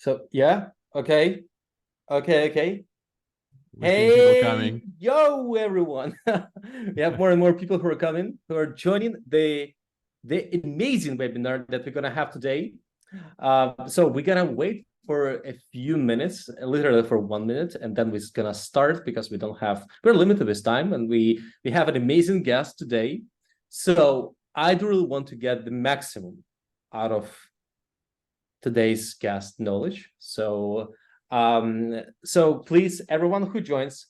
So yeah, okay, okay. We're seeing people Hey, coming. yo, everyone! We have more and more people who are coming, who are joining the amazing webinar that we're gonna have today. So we're gonna wait for a few minutes, literally for 1 minute, and then we're gonna start because we're limited this time, and we have an amazing guest today. So I do really want to get the maximum out of today's guest knowledge. So please, everyone who joins,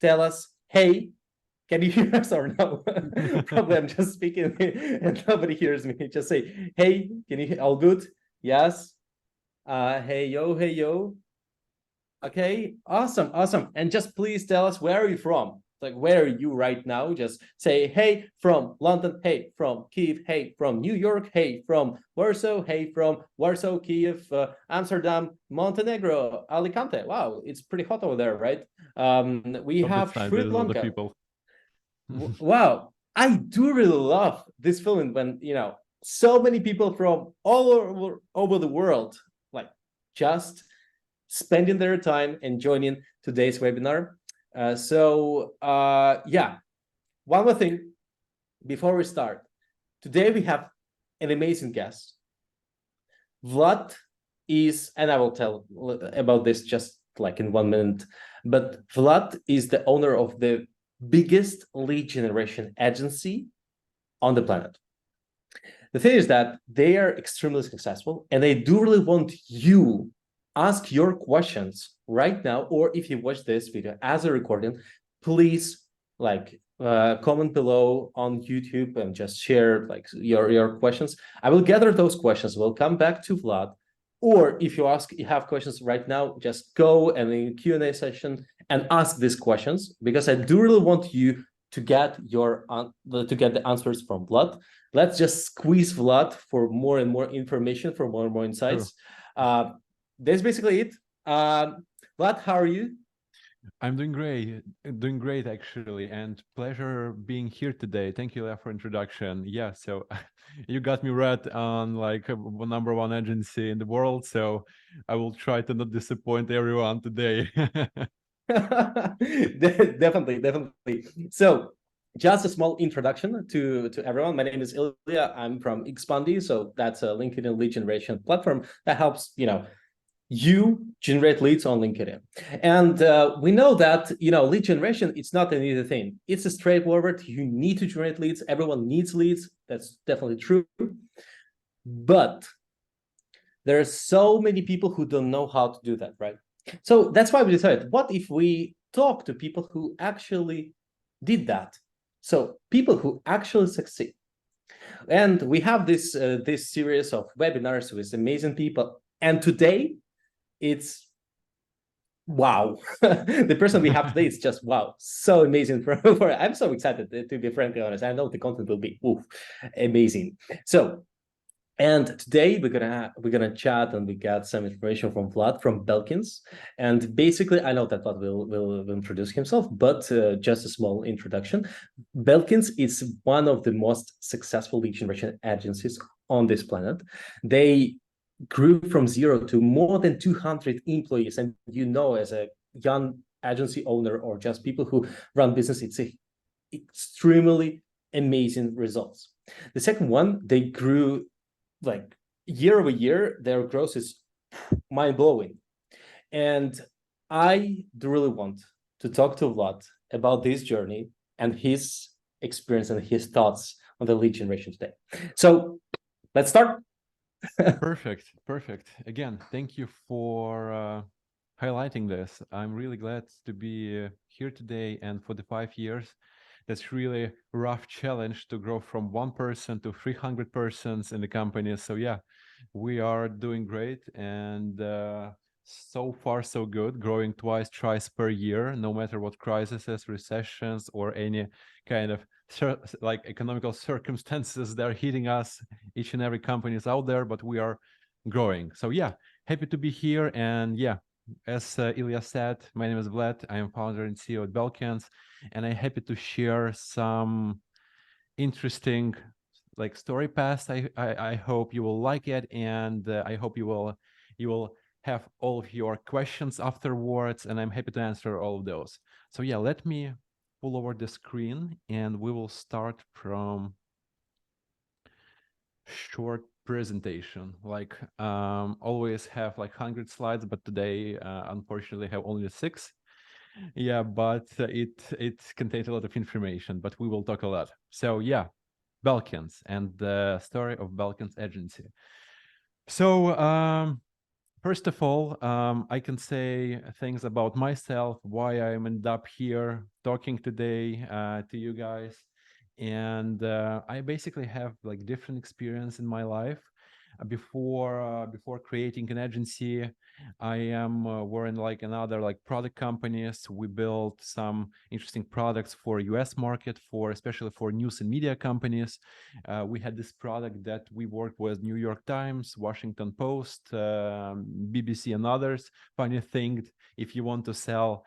tell us, hey, can you hear us or no? Probably I'm just speaking and nobody hears me. Just say, hey, can you hear? All good? Yes. Hey yo. Okay, awesome. And just please tell us, where are you from? Like, where are you right now? Just say, hey, from London, hey, from Kiev, hey, from New York, hey, from Warsaw, hey, from Warsaw, Kiev, Amsterdam, Montenegro, Alicante. Wow, it's pretty hot over there, right? We Of the have time, Sri there's a lot of Lanka. people. Wow, I do really love this feeling when, so many people from all over the world, like, just spending their time and joining today's webinar. Yeah, one more thing before we start. Today we have an amazing guest. Vlad is, and I will tell about this just like in 1 minute, but Vlad is the owner of the biggest lead generation agency on the planet. The thing is that they are extremely successful and they do really want you ask your questions right now, or if you watch this video as a recording, please comment below on YouTube and just share like your questions. I will gather those questions. We'll come back to Vlad, or if you have questions right now, just go and in the Q&A session and ask these questions, because I do really want you to get the answers from Vlad. Let's just squeeze Vlad for more and more information, for more and more True. insights. That's basically it. Vlad, how are you? I'm doing great actually, and pleasure being here today. Thank you for introduction. Yeah, so you got me right on like number one agency in the world, so I will try to not disappoint everyone today. Definitely. So, just a small introduction to everyone. My name is Ilya. I'm from Expandi, so that's a LinkedIn lead generation platform that helps you generate leads on LinkedIn. And we know that lead generation, it's not an easy thing. It's a straightforward. You need to generate leads. Everyone needs leads. That's definitely true. But there are so many people who don't know how to do that, right? So that's why we decided, what if we talk to people who actually did that? So people who actually succeed. And we have this series of webinars with amazing people. And today, it's wow. The person we have today is just wow, so amazing. I'm so excited, to be frankly honest. I know the content will be amazing. So, and today we're gonna chat, and we got some information from Vlad from Belkins. And basically, I know that Vlad will introduce himself, but just a small introduction. Belkins is one of the most successful lead generation agencies on this planet. They grew from zero to more than 200 employees. And as a young agency owner or just people who run business, it's extremely amazing results. The second one, they grew like year over year. Their growth is mind-blowing. And I do really want to talk to Vlad about this journey and his experience and his thoughts on the lead generation today. So let's start. Perfect. Again, thank you for highlighting this. I'm really glad to be here today, and for the 5 years. That's really a rough challenge to grow from 1 person to 300 persons in the company. So yeah, we are doing great, and so far so good, growing twice, thrice per year, no matter what crises, recessions, or any kind of like economical circumstances that are hitting us. Each and every company is out there, but we are growing. So yeah, happy to be here. And yeah, as Ilya said, my name is Vlad. I am founder and CEO at Belkins, and I'm happy to share some interesting like story past. I hope you will like it, and I hope you will have all of your questions afterwards, and I'm happy to answer all of those. So yeah, let me pull over the screen, and we will start from short presentation. Like always have like 100 slides, but today unfortunately have only 6. Yeah, but it contains a lot of information, but we will talk a lot. So yeah, Belkins and the story of Belkins agency. So first of all, I can say things about myself, why I ended up here talking today to you guys. And I basically have like different experience in my life. Before creating an agency, I am were in like another like product companies. We built some interesting products for US market, for especially for news and media companies. We had this product that we worked with New York Times, Washington Post, BBC, and others. Funny thing, if you want to sell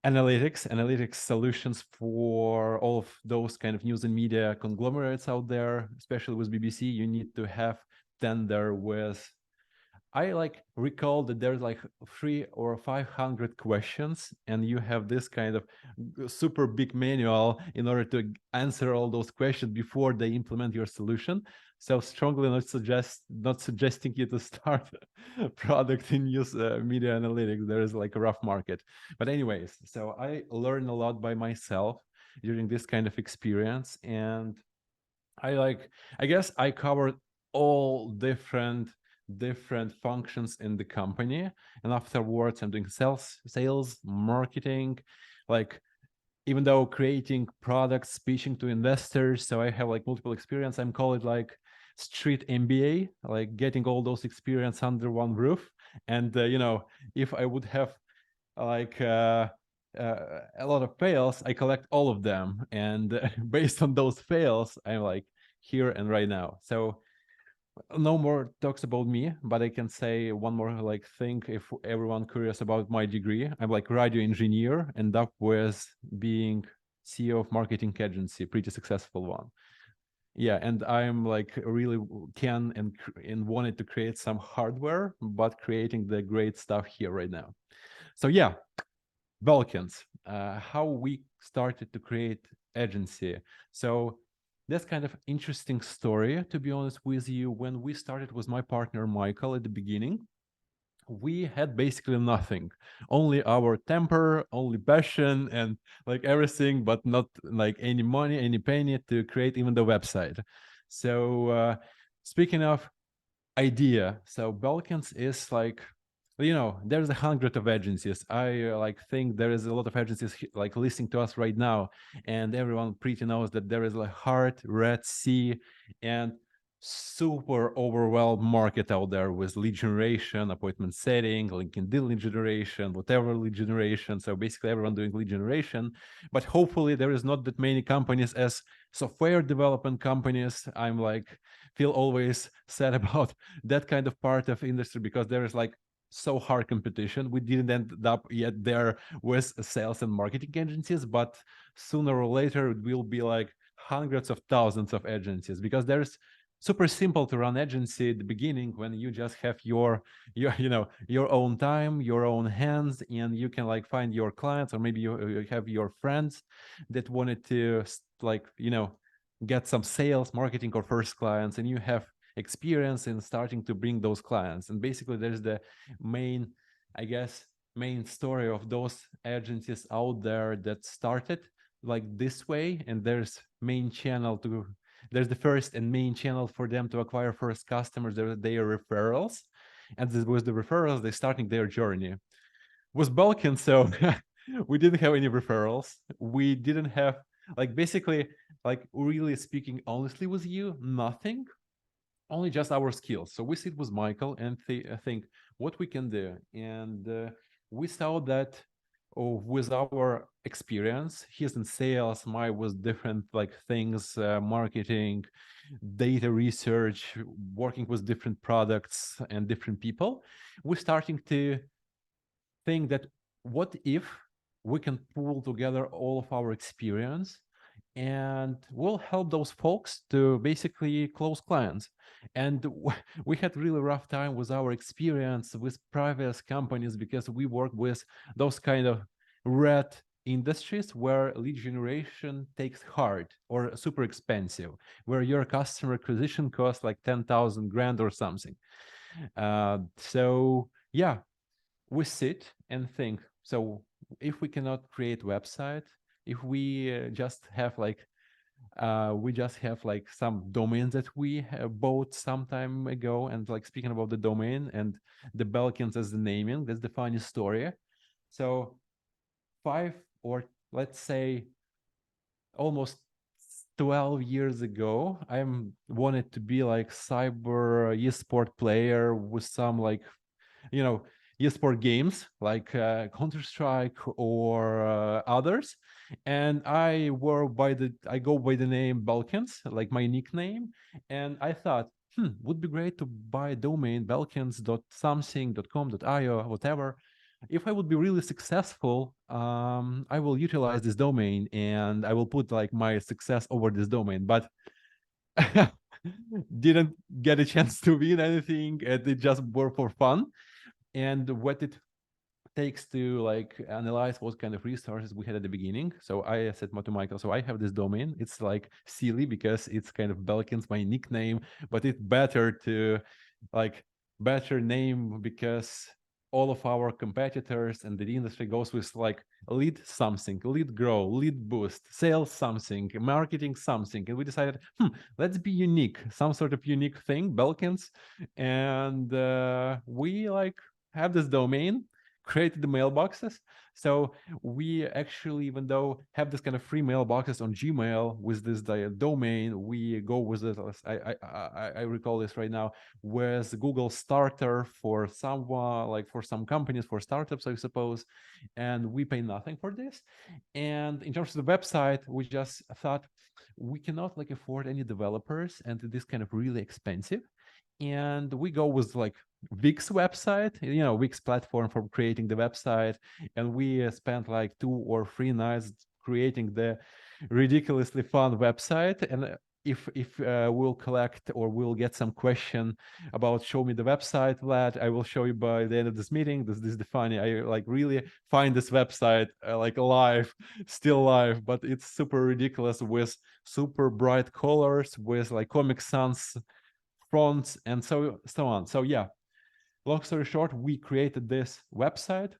analytics solutions for all of those kind of news and media conglomerates out there, especially with BBC, you need to have tender with, I like recall that there's like 300 or 500 questions, and you have this kind of super big manual in order to answer all those questions before they implement your solution. So strongly not suggesting you to start a product in news media analytics. There is like a rough market. But anyways, so I learned a lot by myself during this kind of experience, and I guess I covered all different functions in the company, and afterwards I'm doing sales, marketing, like even though creating products, pitching to investors. So I have like multiple experience. I'm call it like street MBA, like getting all those experience under one roof. And if I would have like a lot of fails, I collect all of them, and based on those fails, I'm like here and right now. So no more talks about me, but I can say one more like thing. If everyone curious about my degree, I'm like radio engineer, end up with being CEO of marketing agency, pretty successful one. Yeah, and I'm like really can and wanted to create some hardware, but creating the great stuff here right now. So yeah, Belkins, how we started to create agency. So that's kind of interesting story, to be honest with you. When we started with my partner Michael at the beginning, we had basically nothing, only our temper, only passion, and like everything, but not like any money, any penny to create even the website. So speaking of idea, so Belkins is like, there's 100 of agencies. I like think there is a lot of agencies like listening to us right now, and everyone pretty knows that there is like hard red sea and super overwhelmed market out there with lead generation, appointment setting, LinkedIn lead generation, whatever lead generation. So basically everyone doing lead generation, but hopefully there is not that many companies as software development companies. I'm like feel always sad about that kind of part of industry, because there is like so hard competition. We didn't end up yet there with sales and marketing agencies, but sooner or later it will be like hundreds of thousands of agencies, because there's super simple to run agency at the beginning when you just have your your own time, your own hands, and you can like find your clients, or maybe you have your friends that wanted to like get some sales, marketing, or first clients, and you have experience in starting to bring those clients. And basically there's the main, I guess, main story of those agencies out there that started like this way, and there's the first and main channel for them to acquire first customers. Their referrals, and this was the referrals, they starting their journey with Belkin. So we didn't have any referrals. We didn't have like basically, like really speaking honestly with you, nothing, only just our skills. So we sit with Michael and think what we can do. And we saw that with our experience, he's in sales, my was different like things, marketing, data research, working with different products and different people. We're starting to think that what if we can pull together all of our experience and we'll help those folks to basically close clients. And we had really rough time with our experience with previous companies because we work with those kind of red industries where lead generation takes hard or super expensive, where your customer acquisition costs like 10,000 grand or something. So yeah, we sit and think, so if we cannot create website, if we just have like some domains that we bought some time ago, and like speaking about the domain and the Belkins as the naming, that's the funny story. So 5 or let's say almost 12 years ago, I wanted to be like cyber esport player with some like, you know, esport games like Counter-Strike or others. And I go by the name Belkins, like my nickname. And I thought, would be great to buy a domain, belkins.something.com.io, whatever. If I would be really successful, I will utilize this domain and I will put like my success over this domain. But didn't get a chance to win anything. It just were for fun. And what it takes to like analyze what kind of resources we had at the beginning. So I said to Michael, so I have this domain. It's like silly because it's kind of Belkins, my nickname, but it's better to like better name because all of our competitors and the industry goes with like lead something, lead grow, lead boost, sales something, marketing something. And we decided, let's be unique, some sort of unique thing, Belkins. And we like have this domain, created the mailboxes. So we actually, even though have this kind of free mailboxes on Gmail with this domain, we go with this. I recall this right now with Google Starter for someone, like for some companies, for startups, I suppose, and we pay nothing for this. And in terms of the website, we just thought we cannot like afford any developers, and this kind of really expensive. And we go with like Wix website, Wix platform for creating the website. And we spent like 2 or 3 nights creating the ridiculously fun website. And if we'll collect or we'll get some question about show me the website, Vlad, I will show you by the end of this meeting. This is the funny. I like really find this website like alive, still live, but it's super ridiculous with super bright colors, with like Comic Sans fronts and so on. So yeah, long story short, we created this website.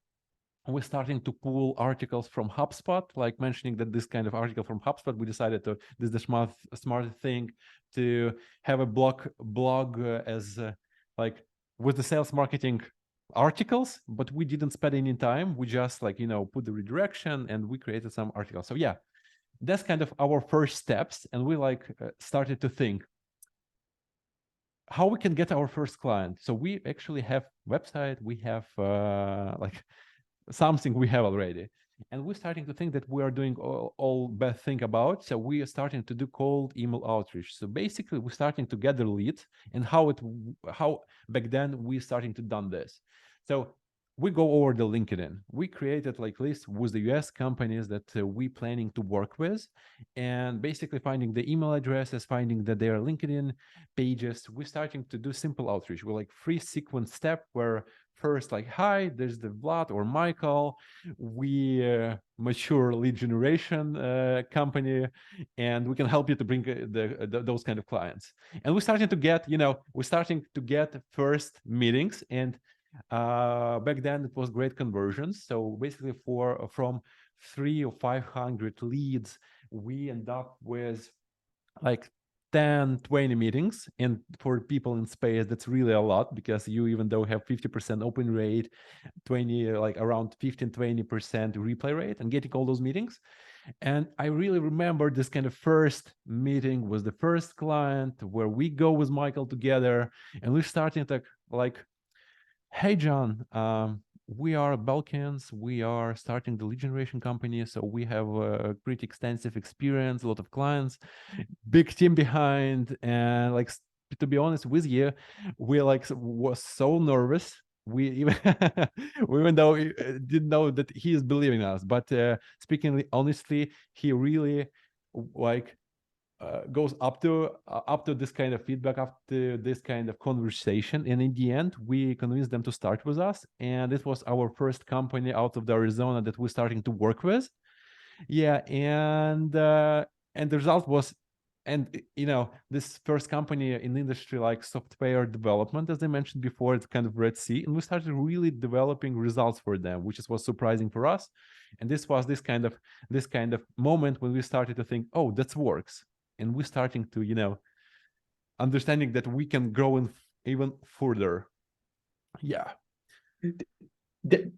We're starting to pull articles from HubSpot, like mentioning that this kind of article from HubSpot, we decided to, this is the smart thing, to have a blog as like with the sales marketing articles, but we didn't spend any time. We just like, put the redirection and we created some articles. So yeah, that's kind of our first steps. And we like started to think, how we can get our first client. So we actually have website, we have like something we have already. And we're starting to think that we are doing all bad thing about. So we are starting to do cold email outreach. So basically we're starting to gather leads, and how back then we starting to done this. So we go over the LinkedIn. We created like list with the US companies that we planning to work with, and basically finding the email addresses, finding that they are LinkedIn pages. We're starting to do simple outreach. We're like 3 sequence step where first like, hi, there's the Vlad or Michael. We mature lead generation company, and we can help you to bring those kind of clients. And we're starting to get first meetings. And back then it was great conversions. So basically from 300 or 500 leads, we end up with like 10, 20 meetings. And for people in space, that's really a lot, because you, even though have 50% open rate, 20, like around 15, 20% replay rate, and getting all those meetings. And I really remember this kind of first meeting was the first client where we go with Michael together, and we're starting to like, hey, John, we are Belkins. We are starting the lead generation company. So we have a pretty extensive experience, a lot of clients, big team behind. And like, to be honest with you, we like was so nervous. We even, even though we didn't know that he is believing us, but speaking honestly, he really like goes up to this kind of feedback, up to this kind of conversation, and in the end we convinced them to start with us, and it was our first company out of the Arizona that we're starting to work with. Yeah, and the result was, and this first company in the industry like software development, as I mentioned before, it's kind of Red Sea, and we started really developing results for them, which was surprising for us. And this was this kind of moment when we started to think, oh, that works, and we're starting to understanding that we can grow in even further. Yeah.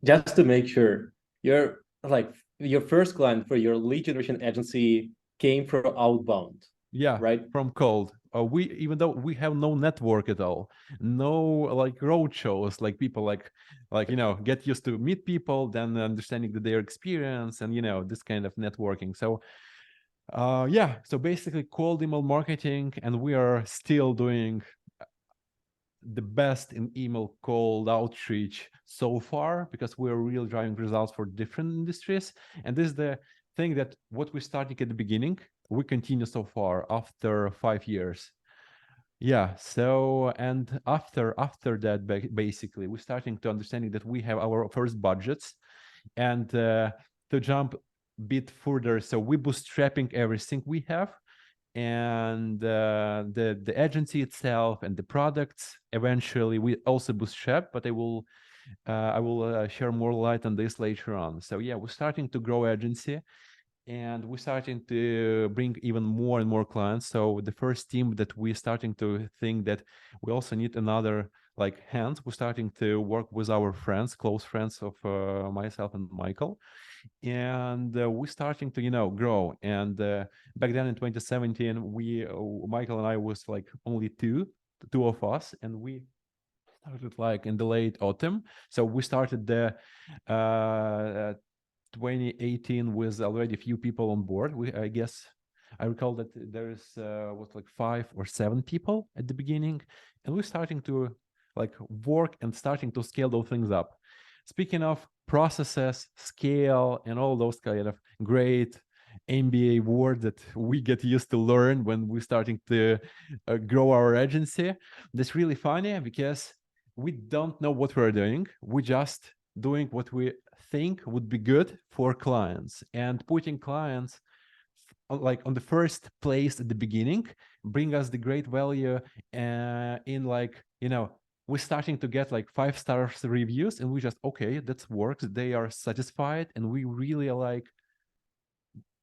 Just to make sure, your first client for your lead generation agency came from outbound. Yeah, right? from cold. We, even though we have no network at all, no like road shows, like people get used to meet people, then understanding their experience, and this kind of networking. So yeah, so basically cold email marketing, and we are still doing the best in email cold outreach so far, because we're really driving results for different industries. And this is the thing that what we started at the beginning, we continue so far after 5 years. Yeah, so and after that, basically we're starting to understanding that we have our first budgets, and to jump a bit further, so we bootstrapping everything we have, and the agency itself and the products. Eventually we also bootstrap, but I will share more light on this later on. So yeah, we're starting to grow agency, and we're starting to bring even more and more clients. So the first team that we're starting to think that we also need another like hands, we're starting to work with our friends, close friends of myself and Michael, and we're starting to grow. And back then in 2017, we Michael and I was like only two of us, and we started like in the late autumn. So we started the 2018 with already a few people on board. I guess I recall that there's was like 5 or 7 people at the beginning, and we're starting to like work and starting to scale those things up. Speaking of processes, scale, and all those kind of great MBA words that we get used to learn when we're starting to grow our agency, that's really funny because we don't know what we're doing. We just doing what we think would be good for clients, and putting clients like on the first place at the beginning bring us the great value in we're starting to get like 5-star reviews, and we just, okay, that works, they are satisfied, and we really like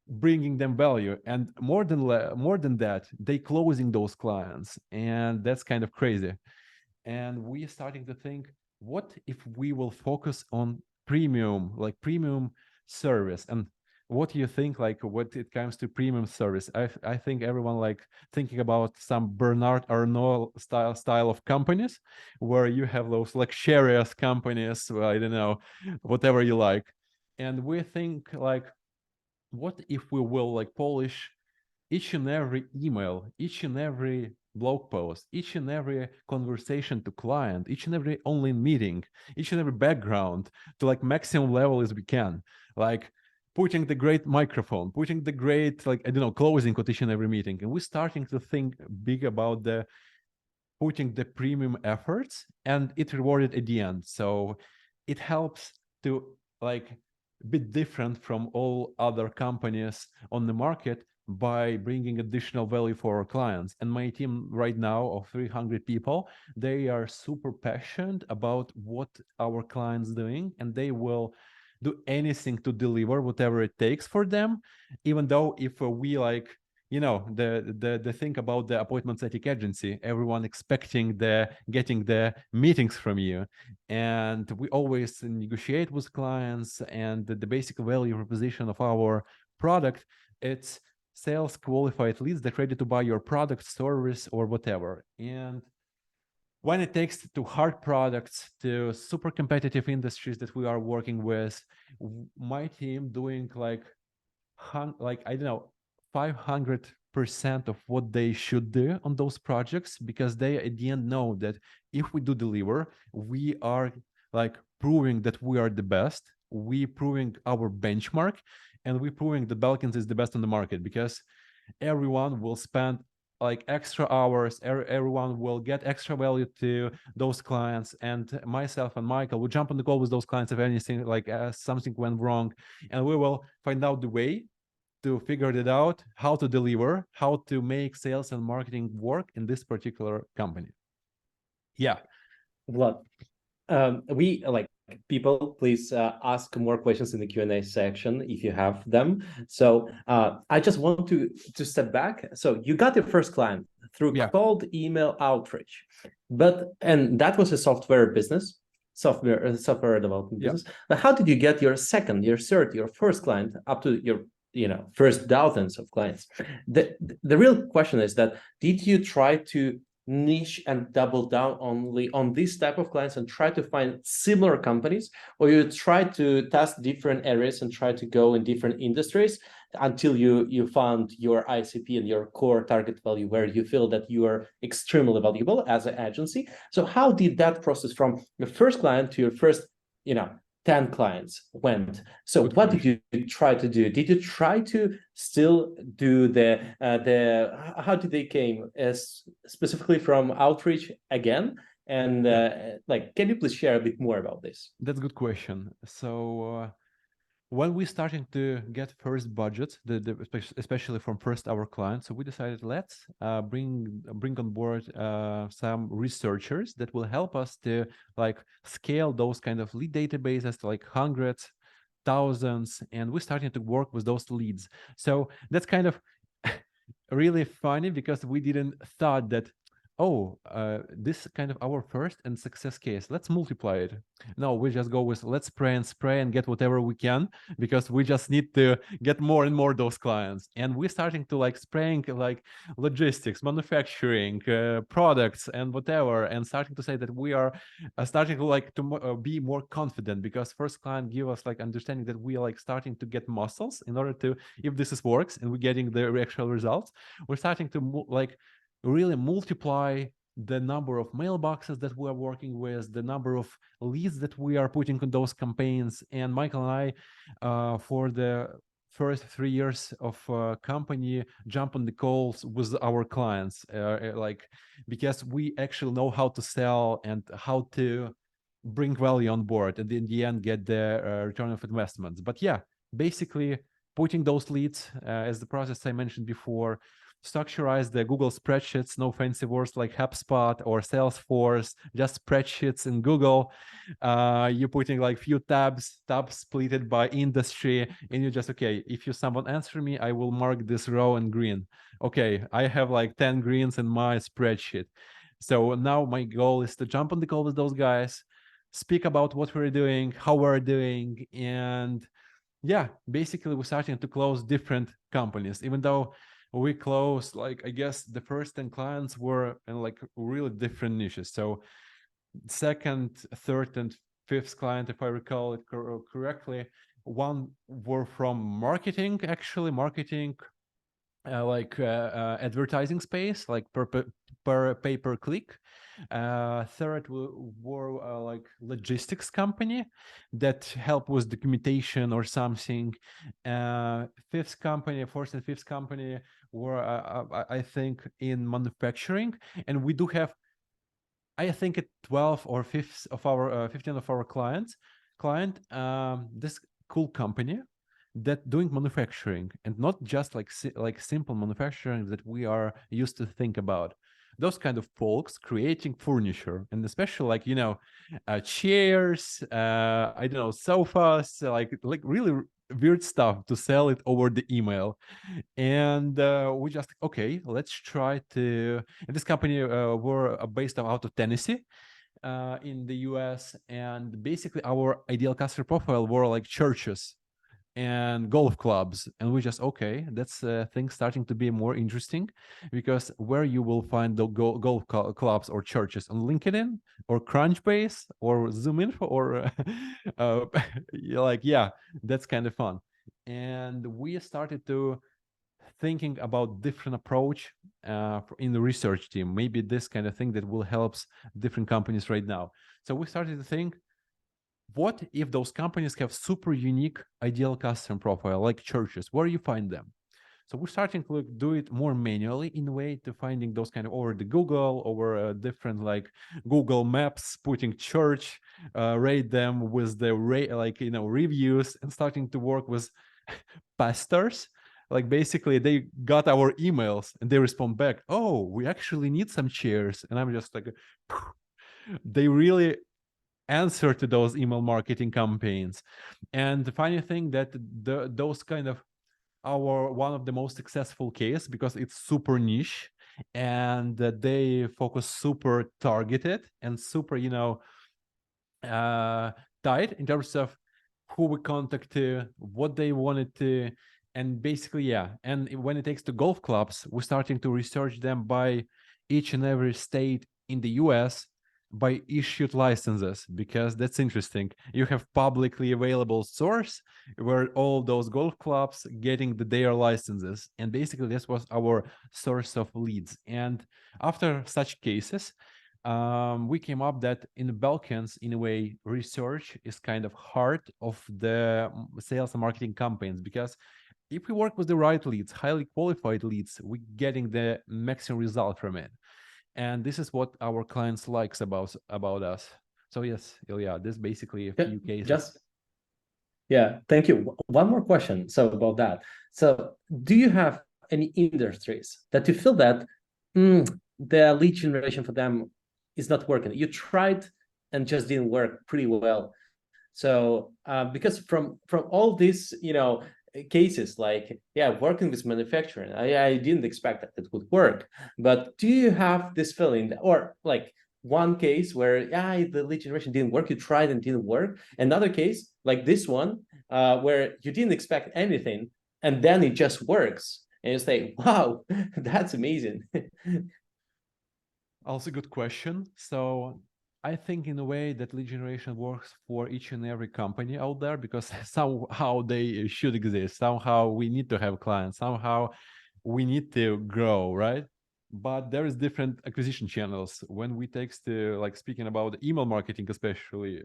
bringing them value. And more than that, they closing those clients, and that's kind of crazy. And we starting to think, what if we will focus on premium service? And what do you think, like, what it comes to premium service? I think everyone like thinking about some Bernard Arnault style of companies, where you have those luxurious companies, I don't know, whatever you like. And we think like, what if we will like polish each and every email, each and every blog post, each and every conversation to client, each and every online meeting, each and every background to like maximum level as we can, like putting the great microphone, putting the great, like, I don't know, closing to each and every meeting. And we're starting to think big about the putting the premium efforts, and it rewarded at the end. So it helps to like be different from all other companies on the market by bringing additional value for our clients. And my team right now of 300 people, they are super passionate about what our clients doing, and they will do anything to deliver whatever it takes for them, even though if we like the thing about the appointment setting agency, everyone expecting getting the meetings from you, and we always negotiate with clients. And the basic value proposition of our product, it's sales qualified leads that ready to buy your product, service, or whatever. And when it takes to hard products, to super competitive industries that we are working with, my team doing like I don't know, 500% of what they should do on those projects, because they at the end know that if we do deliver, we are like proving that we are the best, we proving our benchmark, and we proving that Belkins is the best on the market. Because everyone will spend like extra hours, everyone will get extra value to those clients, and myself and Michael will jump on the call with those clients if anything, like something went wrong, and we will find out the way to figure it out, how to deliver, how to make sales and marketing work in this particular company. Yeah. Vlad, we like people, please ask more questions in the Q&A section if you have them. So I just want to step back. So you got your first client through cold email outreach, and that was a software business, software development business. But how did you get your second, your third, your first client up to your first thousands of clients? The real question is that, did you try to niche and double down only on this type of clients and try to find similar companies, or you try to test different areas and try to go in different industries until you found your ICP and your core target value where you feel that you are extremely valuable as an agency? So how did that process from your first client to your first 10 clients went? So what did you try to do? Did you try to still do how did they came as specifically from outreach again? And can you please share a bit more about this? That's a good question. So when we starting to get first budgets, especially from first our clients, so we decided let's bring on board some researchers that will help us to like scale those kind of lead databases to like hundreds, thousands, and we're starting to work with those leads. So that's kind of really funny because we didn't thought that, oh, this kind of our first and success case, let's multiply it. No, we just go with let's spray and get whatever we can, because we just need to get more and more those clients. And we're starting to like spraying like logistics, manufacturing, products and whatever, and starting to say that we are starting to like to be more confident, because first client give us like understanding that we are like starting to get muscles in order to, if this works and we're getting the actual results, we're starting to like really multiply the number of mailboxes that we are working with, the number of leads that we are putting on those campaigns. And Michael and I, for the first 3 years of company, jump on the calls with our clients, like because we actually know how to sell and how to bring value on board, and in the end get the return of investments. But yeah, basically putting those leads as the process I mentioned before. Structurize the Google spreadsheets, no fancy words like HubSpot or Salesforce, just spreadsheets in Google. You're putting like few tabs splitted by industry, and you just, okay, if someone answer me, I will mark this row in green. Okay, I have like 10 greens in my spreadsheet. So now my goal is to jump on the call with those guys, speak about what we're doing, how we're doing, and yeah, basically we're starting to close different companies, even though we closed, like, I guess the first 10 clients were in like really different niches. So second, third, and fifth client, if I recall it correctly, one were from marketing, actually marketing, advertising space, like per pay-per-click. Third were like logistics company that help with documentation or something. Fourth and fifth company were I think in manufacturing, and we do have, I think, 12 or 15 of our client this cool company that doing manufacturing, and not just like simple manufacturing that we are used to think about. Those kind of folks creating furniture, and especially like chairs, I don't know, sofas, like really weird stuff to sell it over the email. And we just, okay, let's try to, and this company were based out of Tennessee in the US, and basically our ideal customer profile were like churches and golf clubs. And we just, okay, that's things starting to be more interesting, because where you will find the golf clubs or churches? On LinkedIn or Crunchbase or ZoomInfo or yeah, that's kind of fun. And we started to thinking about different approach in the research team, maybe this kind of thing that will helps different companies right now. So we started to think, what if those companies have super unique ideal customer profile, like churches? Where you find them? So we're starting to do it more manually in a way to finding those kind of over the Google, over different like Google Maps, putting church, rate them with the reviews, and starting to work with pastors. Like basically they got our emails and they respond back, oh, we actually need some chairs. And I'm just like, they really answer to those email marketing campaigns. And the funny thing that those kind of our one of the most successful case, because it's super niche and they focus super targeted and super tight in terms of who we contact to, what they wanted to, and basically, yeah. And when it takes to golf clubs, we're starting to research them by each and every state in the US by issued licenses, because that's interesting. You have publicly available source where all those golf clubs getting their licenses, and basically this was our source of leads. And after such cases, we came up that in Belkins, in a way, research is kind of heart of the sales and marketing campaigns, because if we work with the right leads, highly qualified leads, we're getting the maximum result from it. And this is what our clients likes about us. So yes, Ilya, this is basically a few cases. Just yeah, thank you. One more question. So about that. So do you have any industries that you feel that the lead generation for them is not working? You tried and just didn't work pretty well. So because from all these cases, like working with manufacturing, I didn't expect that it would work. But do you have this feeling, or like one case where the lead generation didn't work, you tried and didn't work, another case like this one where you didn't expect anything and then it just works and you say, wow, that's amazing. Also good question. So I think in a way that lead generation works for each and every company out there, because somehow they should exist. Somehow we need to have clients. Somehow we need to grow, right? But there is different acquisition channels. When we take to like speaking about email marketing, especially,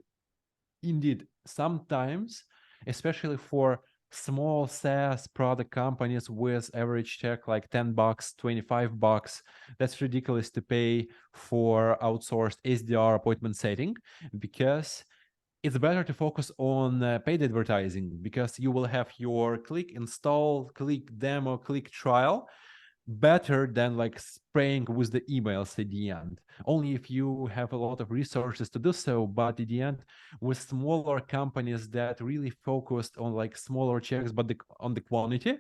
indeed, sometimes, especially for small SaaS product companies with average check like $10, $25, that's ridiculous to pay for outsourced SDR appointment setting, because it's better to focus on paid advertising, because you will have your click install, click demo, click trial better than like spraying with the emails at the end. Only if you have a lot of resources to do so, but at the end, with smaller companies that really focused on like smaller checks but on the quantity,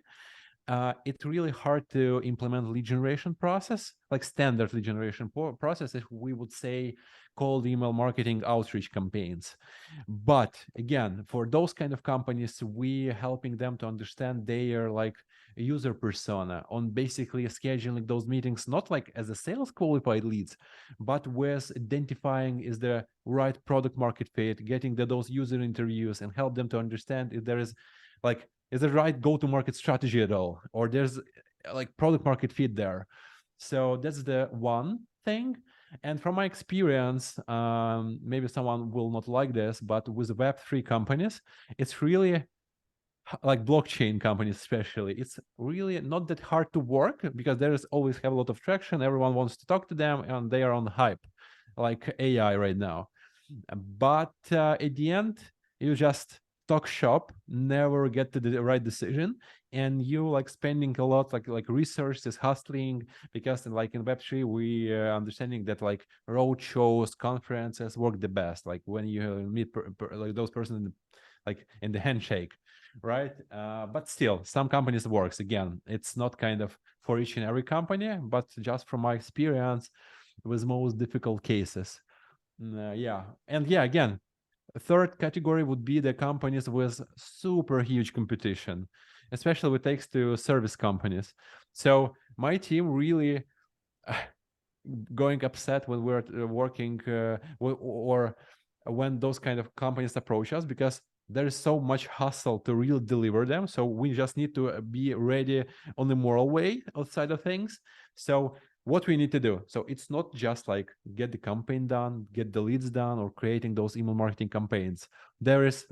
it's really hard to implement lead generation process, like standard lead generation process, if we would say cold email marketing outreach campaigns. But again, for those kind of companies, we helping them to understand their like user persona on basically scheduling those meetings, not like as a sales qualified leads, but with identifying is the right product market fit, getting those user interviews, and help them to understand if there is like, is the right go-to-market strategy at all, or there's like product market fit there. So that's the one thing. And from my experience, maybe someone will not like this, but with Web3 companies, it's really like blockchain companies especially, it's really not that hard to work, because there is always have a lot of traction, everyone wants to talk to them, and they are on hype like AI right now. But at the end, you just talk shop, never get to the right decision, and you like spending a lot like resources, hustling, because like in Web3 we understanding that like road shows, conferences work the best, like when you meet like those persons like in the handshake, right? But still, some companies works. Again, it's not kind of for each and every company, but just from my experience with most difficult cases. Yeah. And yeah, again, a third category would be the companies with super huge competition, especially with takes to service companies. So my team really going upset when we're working or when those kind of companies approach us, because there is so much hustle to really deliver them. So we just need to be ready on the moral way outside of things. So what we need to do. So it's not just like get the campaign done, get the leads done, or creating those email marketing campaigns. There is,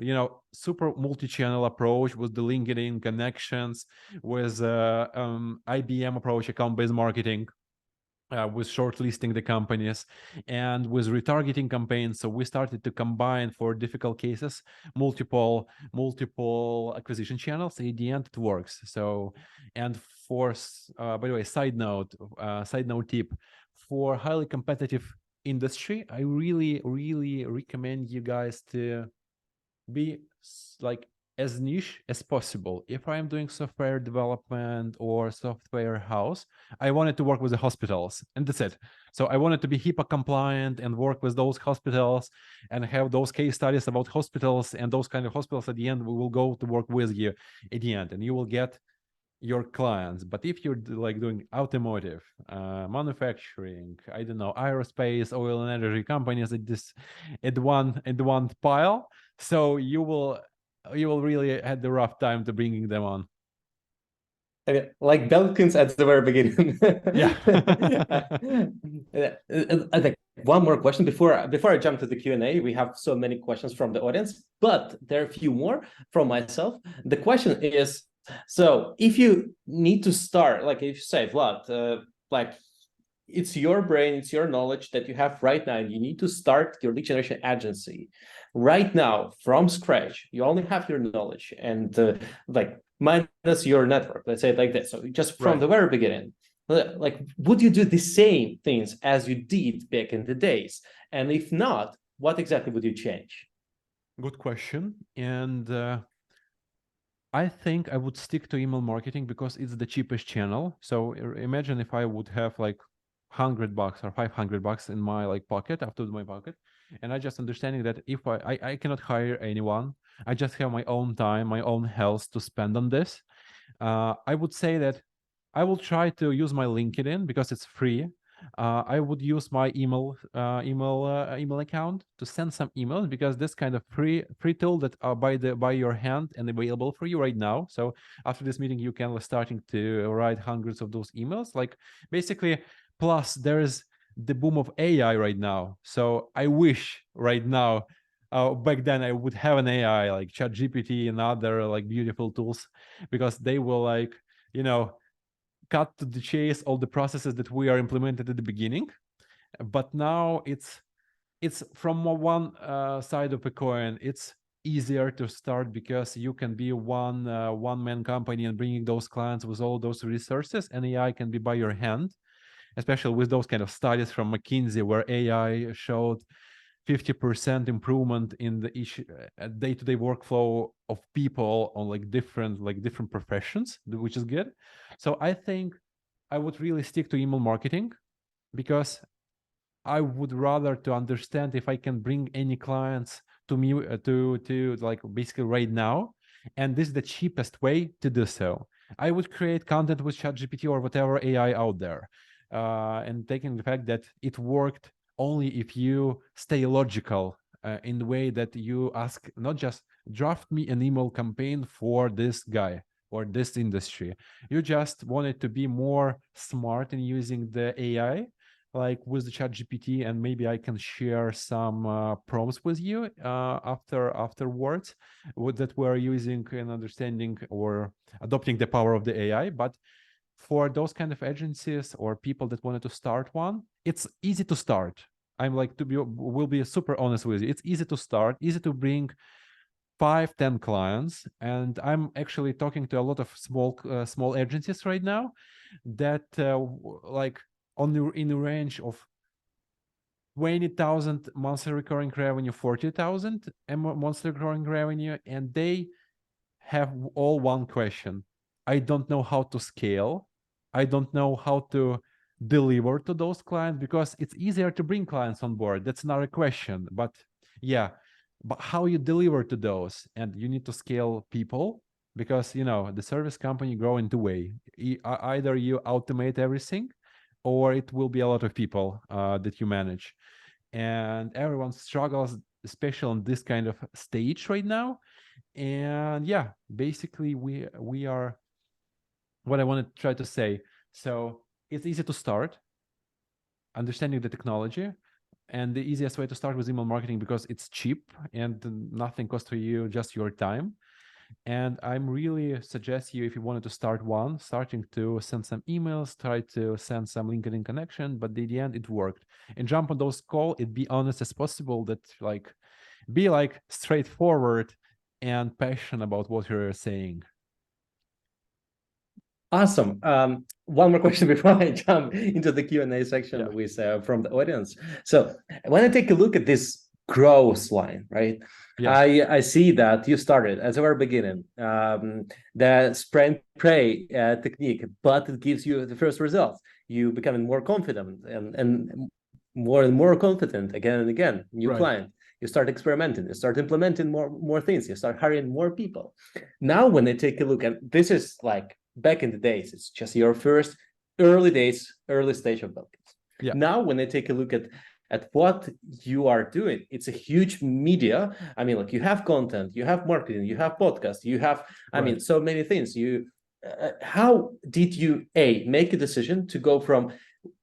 super multi-channel approach with the LinkedIn connections, with IBM approach, account-based marketing, with shortlisting the companies, and with retargeting campaigns. So we started to combine, for difficult cases, multiple acquisition channels. At the end, it works. So, and by the way, side note tip, for highly competitive industry, I really, really recommend you guys to be like as niche as possible. If I'm doing software development or software house, I wanted to work with the hospitals, and that's it. So I wanted to be HIPAA compliant and work with those hospitals and have those case studies about hospitals, and those kind of hospitals at the end, we will go to work with you at the end, and you will get your clients. But if you're like doing automotive, manufacturing, I don't know, aerospace, oil and energy companies at one pile, so you will really had the rough time to bringing them on. Okay, like Belkins at the very beginning. Yeah. I think one more question before I jump to the Q&A. We have so many questions from the audience, but there are a few more from myself. The question is, so if you need to start, like if you say, Vlad, like it's your brain, it's your knowledge that you have right now, and you need to start your lead generation agency right now from scratch. You only have your knowledge and like minus your network, let's say it like this. So just from Right. the very beginning, like, would you do the same things as you did back in the days? And if not, what exactly would you change? Good question. And I think I would stick to email marketing because it's the cheapest channel. So imagine if I would have like $100 or $500 in my like pocket, after my pocket, and I just understanding that if I cannot hire anyone, I just have my own time, my own health to spend on this. I would say that I will try to use my LinkedIn because it's free. I would use my email account to send some emails, because this kind of free tool that are by your hand and available for you right now. So after this meeting, you can starting to write hundreds of those emails. Like basically, plus there is the boom of AI right now. So I wish right now, back then I would have an AI like ChatGPT and other like beautiful tools, because they will like cut to the chase all the processes that we are implemented at the beginning. But now it's from one side of a coin, it's easier to start because you can be one man company and bringing those clients with all those resources, and AI can be by your hand, especially with those kind of studies from McKinsey where AI showed 50% improvement in the day-to-day workflow of people on like different professions, which is good. So I think I would really stick to email marketing, because I would rather to understand if I can bring any clients to me to like basically right now, and this is the cheapest way to do so. I would create content with ChatGPT or whatever AI out there, and taking the fact that it worked only if you stay logical in the way that you ask, not just draft me an email campaign for this guy or this industry. You just wanted to be more smart in using the AI, like with the ChatGPT, and maybe I can share some prompts with you afterwards that we're using and understanding or adopting the power of the AI. But for those kind of agencies or people that wanted to start one, it's easy to start. I'm like will be super honest with you. It's easy to start, easy to bring 5-10 clients, and I'm actually talking to a lot of small agencies right now that like in the range of 20,000 monthly recurring revenue, 40,000 monthly recurring revenue, and they have all one question: I don't know how to scale. I don't know how to deliver to those clients, because it's easier to bring clients on board. That's not a question, but yeah, but how you deliver to those, and you need to scale people, because the service company grow in two way. Either you automate everything, or it will be a lot of people that you manage, and everyone struggles, especially on this kind of stage right now. And yeah, basically we are what I want to try to say. So it's easy to start. understanding the technology. And the easiest way to start with email marketing, because it's cheap and nothing costs you, just your time. And I'm really suggest you, if you wanted to start starting to send some emails, try to send some LinkedIn connection, but in the end it worked. And jump on those call, it be honest as possible, that like be like straightforward and passionate about what you're saying. Awesome. One more question before I jump into the Q&A section Yeah. with from the audience. So when I take a look at this growth line, right? Yeah. I see that you started at the very beginning, the spray and pray technique, but it gives you the first results. You becoming more confident and more confident again and again. New Right. client. You start experimenting. You start implementing more things. You start hiring more people. Now, when I take a look at this, is like back in the days, it's just your first early stage of Belkins. Yeah. Now, when I take a look at what you are doing, it's a huge media. I mean, like you have content, you have marketing, you have podcast, you have, I mean, so many things. How did you make a decision to go from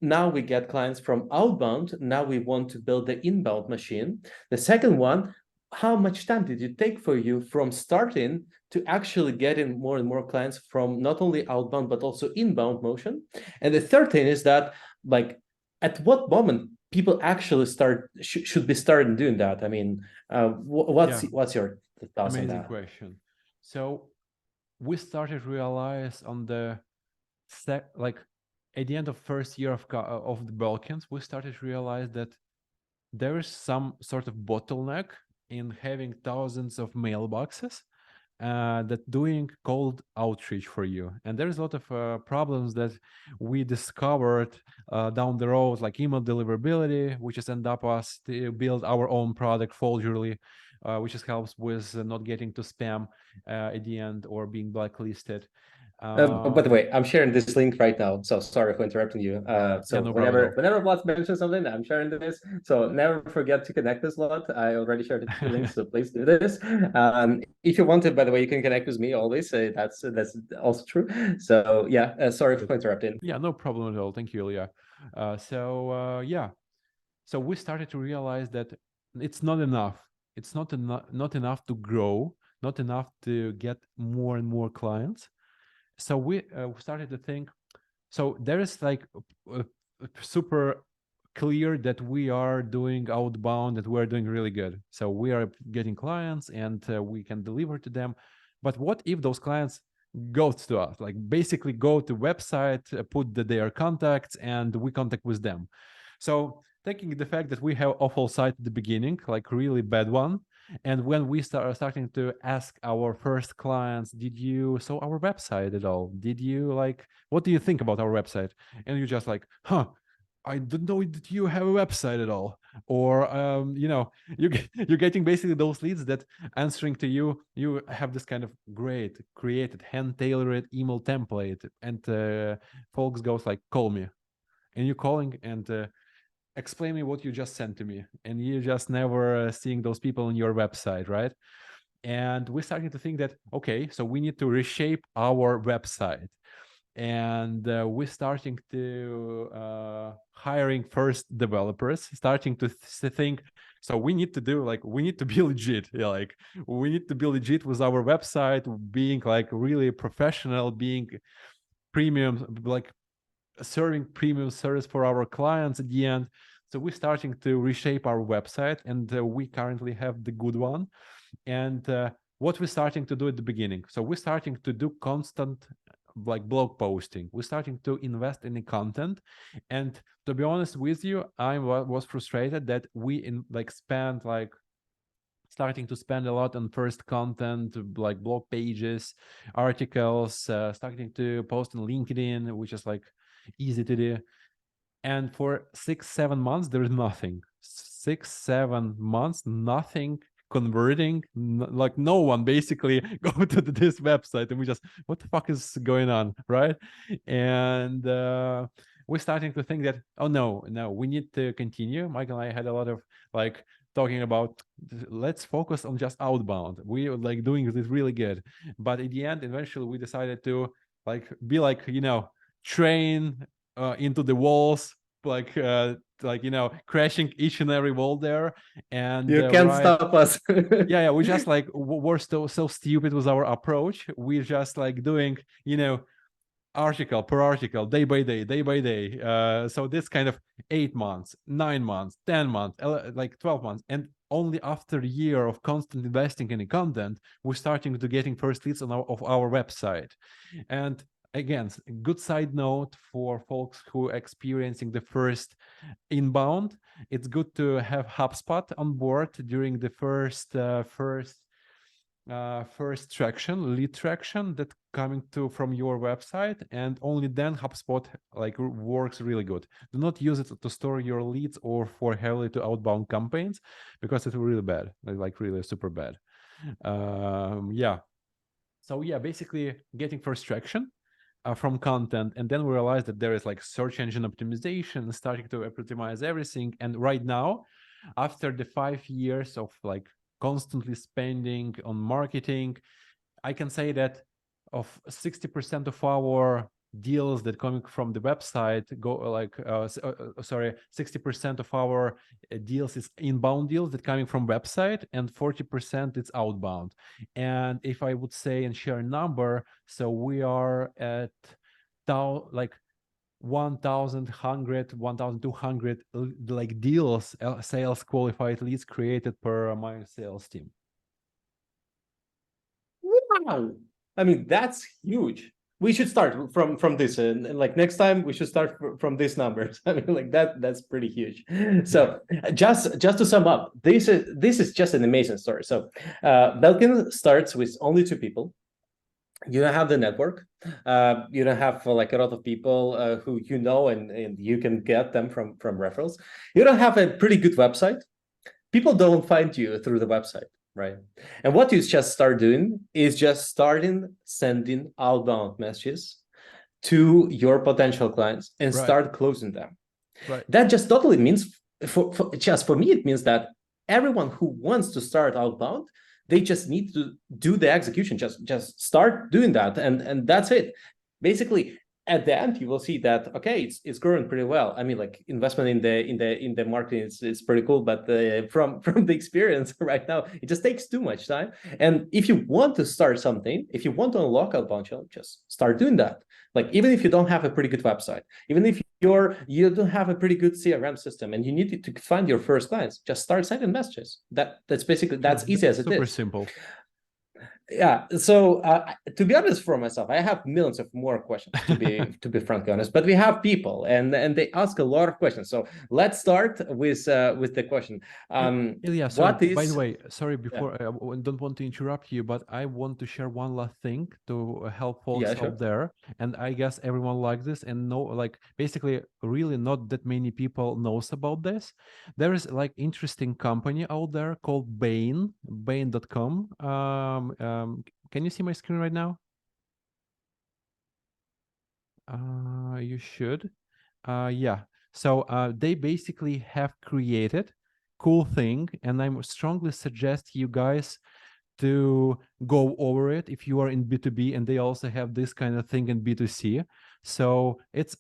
now we get clients from outbound, now we want to build the inbound machine? The second one, how much time did it take for you from starting to actually getting more and more clients from not only outbound but also inbound motion? And the third thing is that, like, at what moment people actually should be starting doing that? I mean, what's your thoughts on Amazing that? question. So we started realize on the like at the end of first year of the Belkins, we started to realize that there is some sort of bottleneck in having thousands of mailboxes that doing cold outreach for you. And there's a lot of problems that we discovered down the road, like email deliverability, which has ended up us to build our own product Folgerly, which just helps with not getting to spam at the end or being blacklisted. By the way, I'm sharing this link right now, so sorry for interrupting you. So Yeah, no problem at all. whenever Vlad mentions something, I'm sharing this. So never forget to connect this, Vlad. I already shared the two links, so please do this. If you want to, by the way, you can connect with me always. That's also true. So yeah, sorry for interrupting. Yeah, no problem at all. Thank you, Ilya. Yeah, so we started to realize that it's not enough. It's not enough to grow, not enough to get more and more clients. So we started to think. So there is like super clear that we are doing outbound, that we're doing really good. So we are getting clients and we can deliver to them. But what if those clients go to us, like basically go to website, put their contacts, and we contact with them? So taking the fact that we have awful site at the beginning, like really bad one, and when we starting to ask our first clients, did you saw our website at all? Did you like, what do you think about our website? And you just like, huh, I don't know that you have a website at all. Or you're getting basically those leads that answering to you, you have this kind of great created hand tailored email template, and folks goes like, call me, and you're calling and explain me what you just sent to me, and you just never seeing those people on your website, right? And we're starting to think that, okay, so we need to reshape our website. And we're starting to hiring first developers, starting to think, so we need to do like, we need to be legit. Yeah, like we need to be legit with our website, being like really professional, being premium, like serving premium service for our clients at the end. So we're starting to reshape our website, and we currently have the good one. And what we're starting to do at the beginning, so we're starting to do constant like blog posting. We're starting to invest in the content. And to be honest with you, I was frustrated that we spent like starting to spend a lot on first content, like blog pages, articles, starting to post on LinkedIn, which is like easy to do. And for 6-7 months, there is nothing. 6-7 months, nothing converting. Like no one basically go to this website, and we just, what the fuck is going on, right? And we're starting to think that, oh no, we need to continue. Michael and I had a lot of like talking about, let's focus on just outbound. We were like doing this really good, but at the end, eventually, we decided to like be like, train into the walls, crashing each and every wall there. And You can't stop us. yeah, we just like we're so stupid with our approach. We're just like doing, article per article, day by day, day by day. So this kind of 8 months, 9 months, 10 months, like 12 months. And only after a year of constant investing in the content, we're starting to getting first leads on our website. And again, good side note for folks who are experiencing the first inbound, it's good to have HubSpot on board during the first lead traction that coming from your website, and only then HubSpot like works really good. Do not use it to store your leads or for heavily to outbound campaigns, because it's really bad, like really super bad. Yeah. So yeah, basically getting first traction from content, and then we realized that there is like search engine optimization, starting to optimize everything. And right now, after the 5 years of like constantly spending on marketing, I can say that of 60% of our deals that coming from the website go like 60% of our deals is inbound deals that coming from website, and 40% it's outbound. And if I would say and share a number, so we are at like 1,200 like deals, sales qualified leads created per my sales team. Wow. I mean, that's huge. We should start from this, and like next time we should start from these numbers. I mean, like that's pretty huge. So just to sum up, this is just an amazing story. So Belkin starts with only 2 people. You don't have the network. You don't have like a lot of people who and you can get them from referrals. You don't have a pretty good website. People don't find you through the website, right? And what you just start doing is just sending outbound messages to your potential clients and start closing them. Right. That just totally means, for me, it means that everyone who wants to start outbound, they just need to do the execution, just start doing that, and that's it. Basically, at the end, you will see that okay, it's growing pretty well. I mean, like investment in the marketing is pretty cool, but from the experience right now, it just takes too much time. And if you want to start something, if you want to unlock outbound channel, just start doing that. Like even if you don't have a pretty good website, even if you don't have a pretty good CRM system, and you need to find your first clients, just start sending messages. That's basically easy as it is. Super simple. Yeah. So to be honest, for myself, I have millions of more questions to be frankly honest. But we have people, and they ask a lot of questions. So let's start with the question. Ilya, sorry, by the way, sorry, before I don't want to interrupt you, but I want to share one last thing to help folks out there. And I guess everyone likes this and know, like basically really not that many people knows about this. There is like interesting company out there called Bain.com. Can you see my screen right now? You should. Yeah. So they basically have created cool thing, and I strongly suggest you guys to go over it if you are in B2B, and they also have this kind of thing in B2C. So it's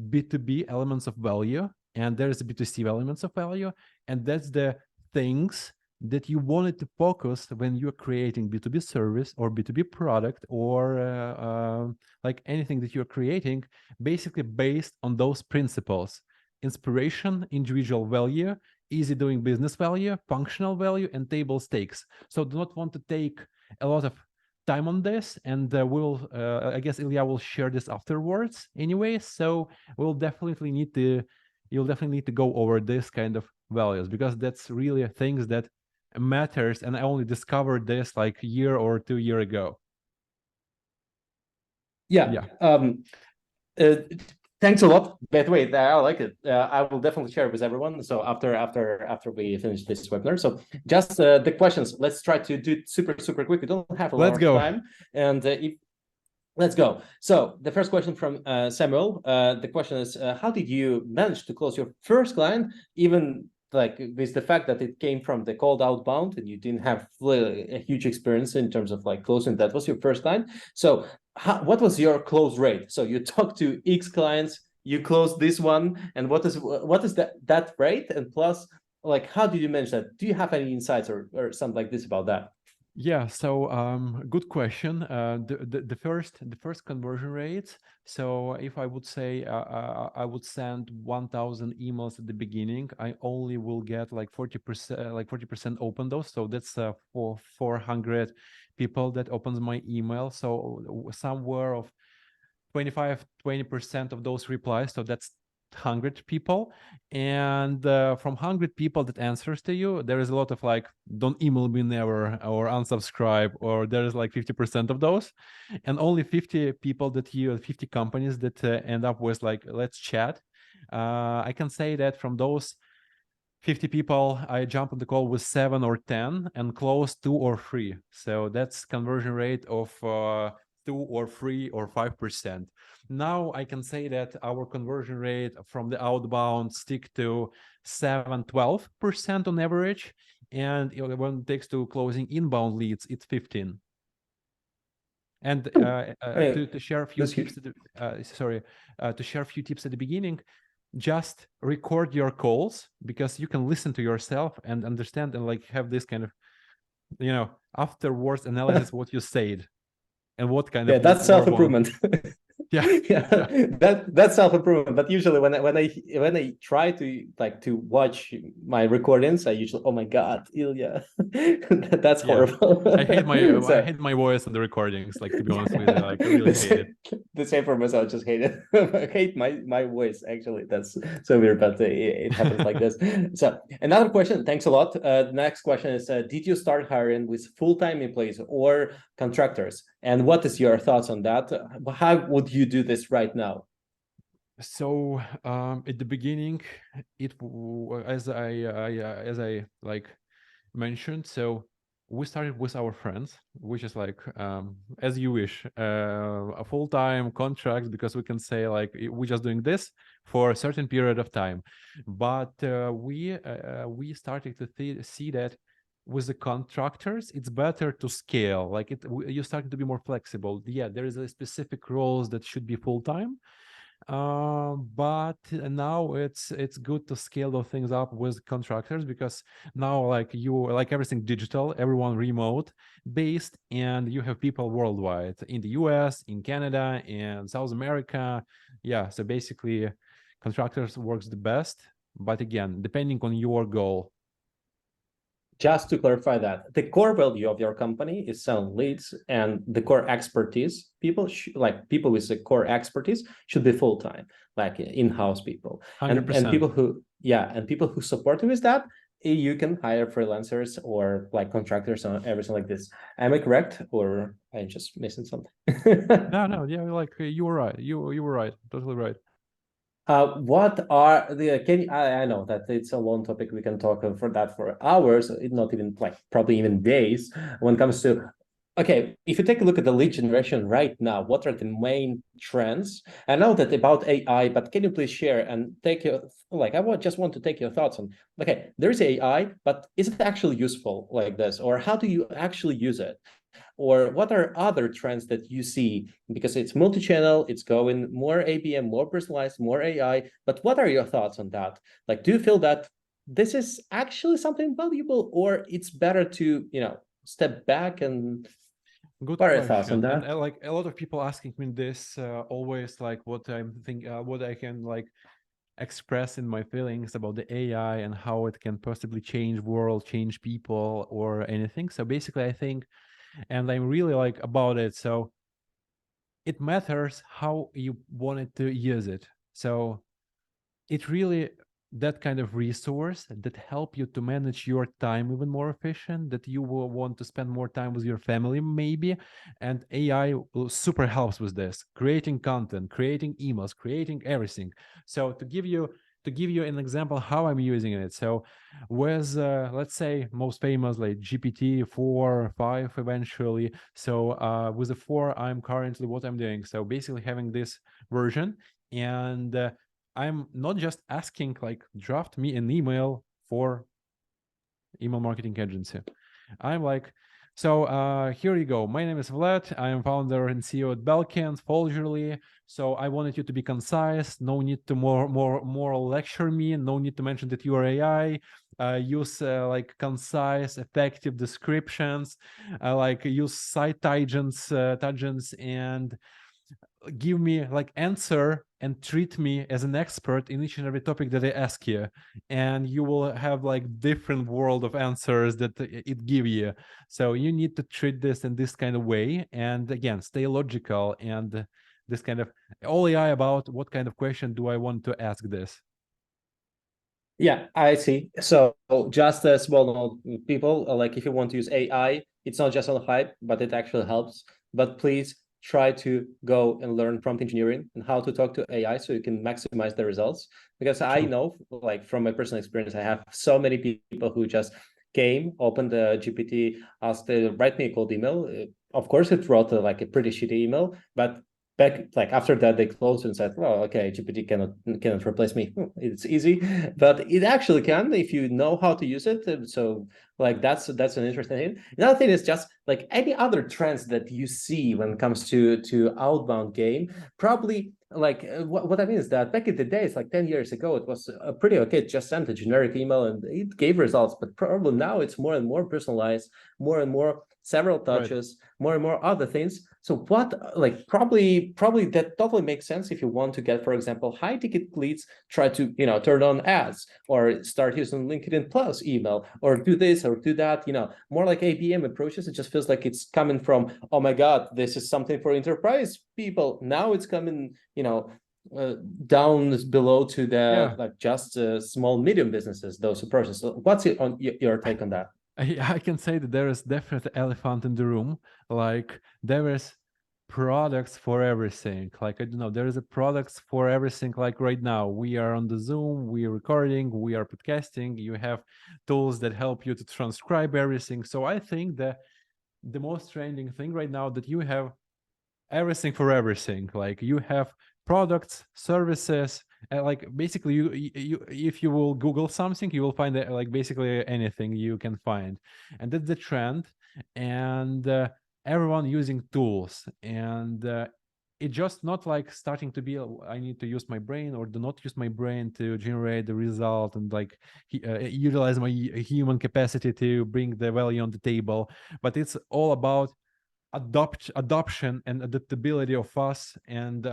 B2B elements of value, and there's B2C elements of value, and that's the things that you wanted to focus when you're creating B2B service or B2B product, or like anything that you're creating, basically based on those principles: inspiration, individual value, easy doing business value, functional value, and table stakes. So do not want to take a lot of time on this, and I guess Ilya will share this afterwards anyway. So you'll definitely need to go over this kind of values, because that's really things that matters, and I only discovered this like a year or 2 years ago. Thanks a lot. By the way, I like it. I will definitely share it with everyone. So after we finish this webinar, so just the questions. Let's try to do it super quick. We don't have a lot of time, and let's go. So the first question from Samuel. The question is, how did you manage to close your first client, even like with the fact that it came from the cold outbound and you didn't have a huge experience in terms of like closing? That was your first client. So what was your close rate? So you talked to X clients, you close this one, and what is that rate? And plus, like, how did you manage that? Do you have any insights or something like this about that? Yeah, so good question. The first conversion rate. So if I would say I would send 1,000 emails at the beginning, I only will get like 40% open those. So that's for 400 people that opens my email. So somewhere of 20% of those replies, so that's 100 people. And from 100 people that answers to you, there is a lot of like, don't email me never, or unsubscribe, or there is like 50% of those. And only 50 people that 50 companies that end up with like, let's chat. I can say that from those 50 people, I jump on the call with 7 or 10 and close 2 or 3. So that's conversion rate of 2 or 3 or 5%. Now I can say that our conversion rate from the outbound stick to 7-12% on average. And when it takes to closing inbound leads, it's 15. And to share a few tips, to share a few tips at the beginning, just record your calls, because you can listen to yourself and understand and like have this kind of, afterwards analysis what you said and what kind of that's self-improvement. Yeah, that's self-improvement. But usually when I try to watch my recordings, I usually, oh my god, Ilya, that's horrible. I hate my voice on the recordings, like, to be honest with you, like, I really hate it. The same for myself, just hate it. I hate my voice, actually. That's so weird, but it happens like this. So another question, thanks a lot. The next question is, did you start hiring with full-time employees or contractors? And what is your thoughts on that? How would you do this right now? So at the beginning, as I like mentioned, so we started with our friends, which is like, as you wish, a full-time contract, because we can say like, we're just doing this for a certain period of time. But we started to see that with the contractors, it's better to scale. Like, you're starting to be more flexible. Yeah, there is a specific roles that should be full-time, but now it's good to scale those things up with contractors, because now like everything digital, everyone remote based, and you have people worldwide, in the US, in Canada, and South America. Yeah, so basically contractors works the best, but again, depending on your goal. Just to clarify that, the core value of your company is selling leads, and the core expertise, people people with the core expertise should be full-time, like in-house people. 100%. And people who support you with that, you can hire freelancers or like contractors and everything like this. Am I correct, or am I just missing something? No, yeah, like, you were right. You were right, totally right. What are the I know that it's a long topic, we can talk for that for hours, not even like probably even days, when it comes to, okay, if you take a look at the lead generation right now, what are the main trends? I know that about AI, but can you please share and take your, like, just want to take your thoughts on, okay, there's AI, but is it actually useful like this, or how do you actually use it? Or what are other trends that you see? Because it's multi-channel, it's going more ABM, more personalized, more AI. But what are your thoughts on that? Like, do you feel that this is actually something valuable, or it's better to, step back and Good what are your thoughts on question. And that? like a lot of people asking me this, always like what I'm thinking, what I can like express in my feelings about the AI and how it can possibly change world, change people, or anything. So basically, I think, and I'm really like about it. So it matters how you wanted to use it. So it really, that kind of resource that help you to manage your time even more efficient, that you will want to spend more time with your family maybe, and AI will super helps with this, creating content, creating emails, creating everything. So to give you an example how I'm using it, so with let's say most famous like GPT 4 5 eventually, so with the 4 I'm currently what I'm doing, so basically having this version, and I'm not just asking like draft me an email for email marketing agency. I'm like So here you go. My name is Vlad. I am founder and CEO at Belkins, Folgerly. So I wanted you to be concise. No need to more lecture me. No need to mention that you are AI. Use like concise, effective descriptions. Like use site tangents and give me like answer and treat me as an expert in each and every topic that I ask you, and you will have like different world of answers that it give you. So you need to treat this in this kind of way, and again, stay logical and this kind of all AI about what kind of question do I want to ask this. Yeah, I see. So just a small note, people, like if you want to use AI, it's not just on hype, but it actually helps. But please try to go and learn prompt engineering and how to talk to AI so you can maximize the results. Because I True. know, like from my personal experience, I have so many people who just came, opened the GPT, asked, write me a cold email. Of course, it wrote like a pretty shitty email, but back like after that they closed and said, well, okay, GPT cannot replace me. It's easy, but it actually can if you know how to use it. So like that's an interesting thing. Another thing is just like any other trends that you see when it comes to outbound game. Probably like what I mean is that back in the days, like 10 years ago, it was pretty okay, just send a generic email and it gave results. But probably now it's more and more personalized, more and more several Right. touches, more and more other things. So what like probably that totally makes sense if you want to get, for example, high ticket leads, try to turn on ads or start using LinkedIn Plus email or do this or do that, more like ABM approaches. It just feels like it's coming from, oh my God, this is something for enterprise people. Now it's coming, down below to the Yeah. like just small medium businesses, those approaches. So what's your take on that? I can say that there is definitely elephant in the room. Like there is products for everything. Like I don't know, there is a products for everything. Like right now, we are on the Zoom, we are recording, we are podcasting. You have tools that help you to transcribe everything. So I think that the most trending thing right now that you have everything for everything. Like you have products, services, like basically you if you will Google something, you will find like basically anything you can find, and that's the trend. And everyone using tools, and it's just not like starting to be I need to use my brain or do not use my brain to generate the result and like utilize my human capacity to bring the value on the table, but it's all about adoption and adaptability of us, and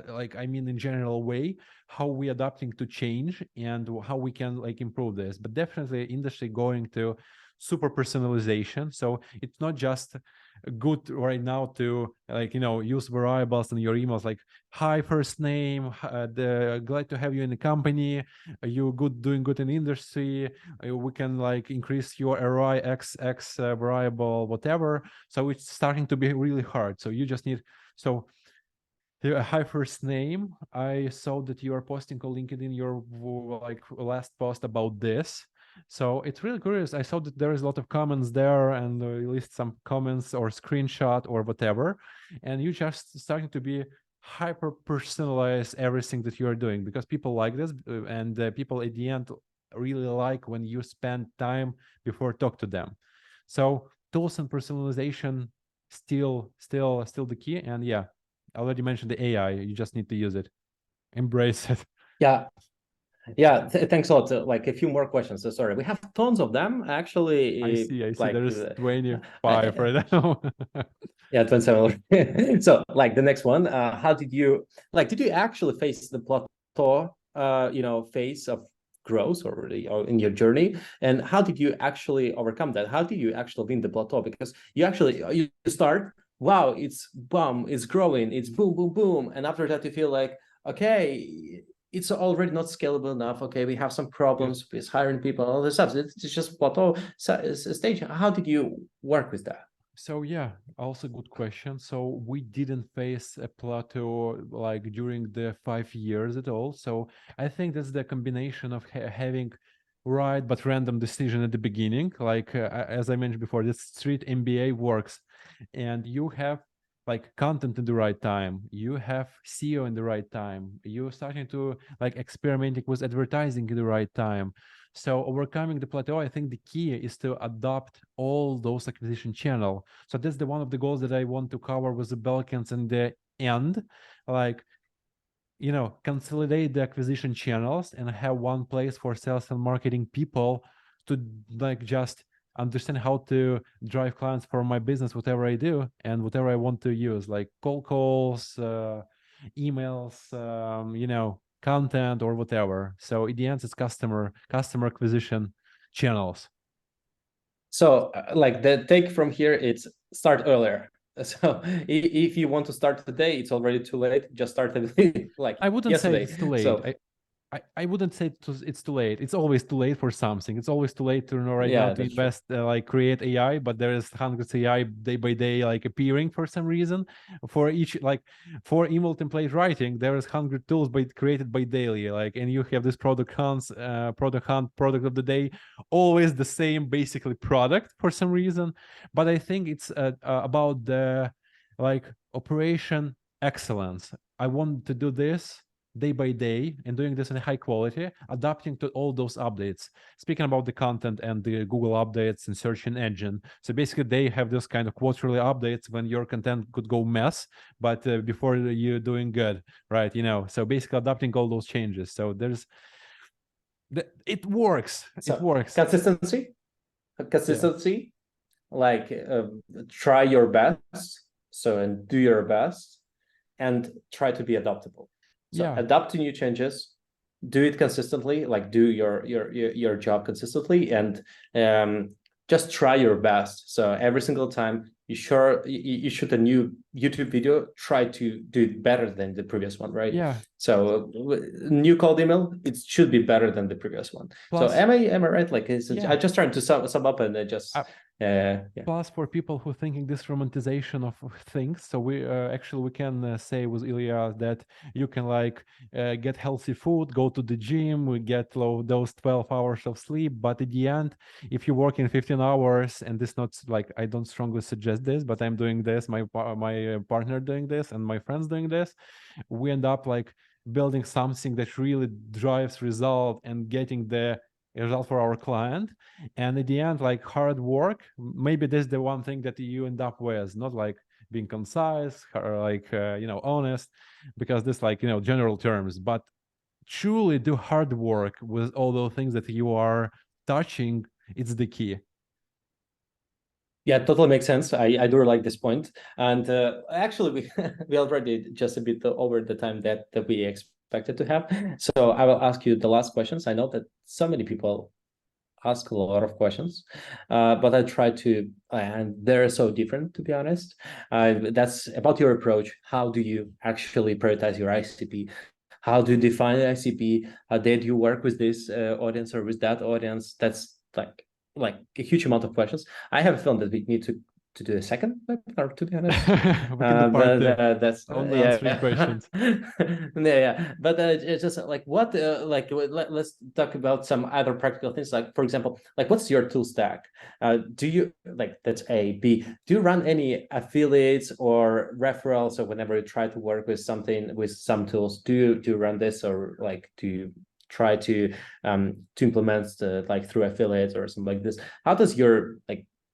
like I mean in general way how we adapting to change and how we can like improve this. But definitely industry going to super personalization, so it's not just good right now to like use variables in your emails like hi first name, the glad to have you in the company, you good doing good in industry, we can like increase your ROI x variable whatever. So it's starting to be really hard. So you just need, so hi first name, I saw that you are posting on LinkedIn your like last post about this. So it's really curious. I saw that there is a lot of comments there and list some comments or screenshot or whatever. And you just starting to be hyper personalize everything that you are doing because people like this, and people at the end really like when you spend time before talk to them. So tools and personalization still the key. And yeah, I already mentioned the AI. You just need to use it, embrace it. Yeah. Yeah, thanks a lot. Like a few more questions. So sorry, we have tons of them actually. I see. Like, There's 25 I, right now. yeah, 27. So like the next one, how did you did you actually face the plateau, phase of growth or in your journey? And how did you actually overcome that? How did you actually win the plateau? Because you start, wow, it's boom, it's growing, it's boom, boom, boom. And after that, you feel like, okay, it's already not scalable enough. Okay, we have some Yeah. problems with hiring people, all this stuff. It's just plateau stage. How did you work with that? So yeah, also good question. So we didn't face a plateau like during the 5 years at all. So I think that's the combination of having right but random decision at the beginning. Like as I mentioned before, this street MBA works, and you have like content in the right time. You have SEO in the right time. You're starting to like experimenting with advertising in the right time. So overcoming the plateau, I think the key is to adopt all those acquisition channel. So that's the one of the goals that I want to cover with the Belkins in the end, like, consolidate the acquisition channels and have one place for sales and marketing people to like just understand how to drive clients for my business, whatever I do and whatever I want to use, like cold calls, emails, content or whatever. So in the end, it's customer acquisition channels. So like the take from here, it's start earlier. So if you want to start today, it's already too late. Just start it like I wouldn't yesterday. say it's too late. So I wouldn't say it's too late. It's always too late for something. It's always too late to right now to invest, create AI, but there is hundreds of AI day by day, like appearing for some reason. For each, like for email template writing, there is 100 tools created by daily, and you have this product product of the day, always the same basically product for some reason. But I think it's about the operation excellence. I want to do this day by day and doing this in high quality, adapting to all those updates. Speaking about the content and the Google updates and search engine. So basically they have this kind of quarterly updates when your content could go mess, but before you're doing good, right? So basically adapting all those changes. So it works. So it works. Consistency, try your best. So, and do your best and try to be adaptable. So adapt to new changes, do it consistently, like do your job consistently, and just try your best. So every single time you shoot a new YouTube video, try to do it better than the previous one, right? Yeah. So new cold email, it should be better than the previous one. Plus, so am I right? Like, I'm just trying to sum up and just. Plus, for people who are thinking this romanticization of things, so we can say with Ilya that you can get healthy food, go to the gym, we get those 12 hours of sleep, but at the end, if you work in 15 hours, and this not I don't strongly suggest this, but I'm doing this, my partner doing this, and my friends doing this, we end up building something that really drives result and getting the result for our client. And at the end, hard work, maybe that's the one thing that you end up with, not being concise or honest, because this general terms, but truly do hard work with all those things that you are touching. It's the key. Yeah, totally makes sense. I do like this point. And actually, we already just a bit over the time that we expected to have. So I will ask you the last questions. I know that so many people ask a lot of questions, but I try to, and they're so different, to be honest. That's about your approach. How do you actually prioritize your ICP? How do you define ICP? How did you work with this audience or with that audience? That's like a huge amount of questions. I have a feeling that we need to do a second webinar, to be honest. That's only answering questions. Yeah. But it's just what let's talk about some other practical things. Like, for example, what's your tool stack? Do you that's A. B, do you run any affiliates or referrals? So whenever you try to work with something with some tools, do you run this, or do you try to implement through affiliates or something like this? How does your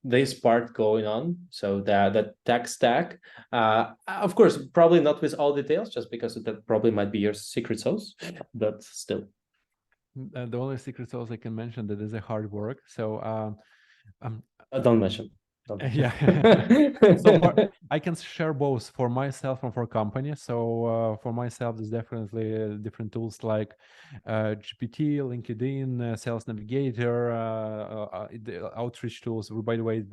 this part going on? So the tech stack, of course, probably not with all details, just because that probably might be your secret sauce, but still. The only secret sauce I can mention that is a hard work. So don't mention. Yeah. So I can share both for myself and for company. So for myself, there's definitely different tools like GPT, LinkedIn, Sales Navigator, the outreach tools. We, by the way,